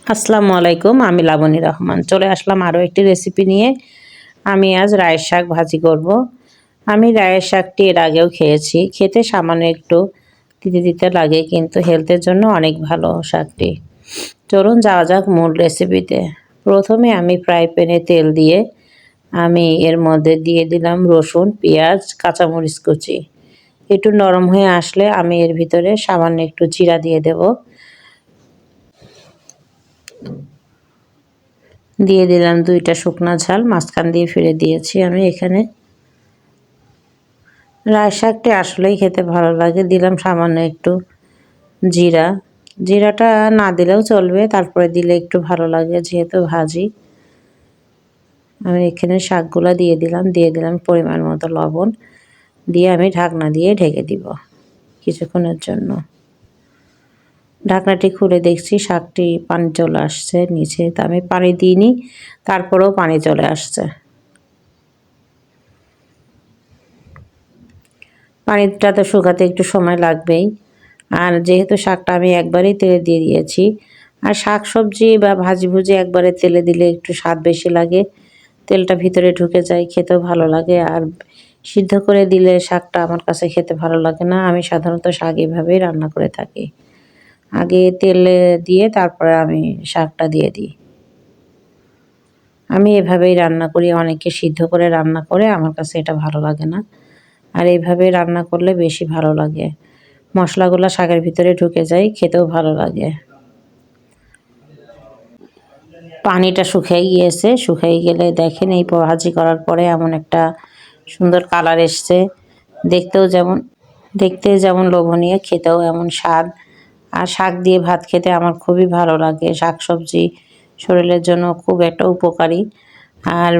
আসসালামু আলাইকুম, আমি লাবণী রহমান চলে আসলাম আরও একটি রেসিপি নিয়ে। আমি আজ রায়ের শাক ভাজি করব। আমি রায়ের শাকটি এর আগেও খেয়েছি, খেতে সামান্য একটু তিতে তিতে লাগে, কিন্তু হেলথের জন্য অনেক ভালো শাকটি। চলুন যাওয়া যাক মূল রেসিপিতে। প্রথমে আমি ফ্রাই প্যানে তেল দিয়ে আমি এর মধ্যে দিয়ে দিলাম রসুন, পেঁয়াজ, কাঁচামরিচ কুচি। একটু নরম হয়ে আসলে আমি এর ভিতরে সামান্য একটু জিরা দিয়ে দেব। দিয়ে দিলাম 2টা শুকনো ঝাল, মাঝখান দিয়ে ফিরে দিয়েছি আমি এখানে। রায় শাকটি আসলেই খেতে ভালো লাগে। দিলাম সামান্য একটু জিরা। জিরাটা না দিলেও চলবে, তারপরে দিলে একটু ভালো লাগে যেহেতু ভাজি। আমি এখানে শাকগুলো দিয়ে দিলাম পরিমাণ মতো লবণ দিয়ে আমি ঢাকনা দিয়ে ঢেকে দিব কিছুক্ষণের জন্য। ঢাকনাটি খুলে দেখছি শাকটি পানি চলে আসছে নিচে, তা আমি পানি দিইনি, তারপরেও পানি চলে আসছে। পানিটা তো শুকাতে একটু সময় লাগবেই, আর যেহেতু শাকটা আমি একবারেই তেলে দিয়ে দিয়েছি, আর শাক সবজি বা ভাজি ভুজি একবারে তেলে দিলে একটু স্বাদ বেশি লাগে, তেলটা ভিতরে ঢুকে যায়, খেতেও ভালো লাগে। আর সিদ্ধ করে দিলে শাকটা আমার কাছে খেতে ভালো লাগে না। আমি সাধারণত শাক এভাবেই রান্না করে থাকি, আগে তেলে দিয়ে তারপরে আমি শাকটা দিয়ে দিই। আমি এভাবেই রান্না করি, অনেকে সিদ্ধ করে রান্না করে, আমার কাছে এটা ভালো লাগে না। আর এইভাবে রান্না করলে বেশি ভালো লাগে, মশলাগুলো শাকের ভিতরে ঢুকে যায়, খেতেও ভালো লাগে। পানিটা শুকিয়ে গিয়েছে, শুকিয়ে গেলে দেখেন এই ভাজি করার পরে এমন একটা সুন্দর কালার এসছে। দেখতেও যেমন লোভনীয়, খেতেও এমন স্বাদ। আর শাক দিয়ে ভাত খেতে আমার খুবই ভালো লাগে। শাক সবজি শরীরের জন্য খুব একটা উপকারী। আর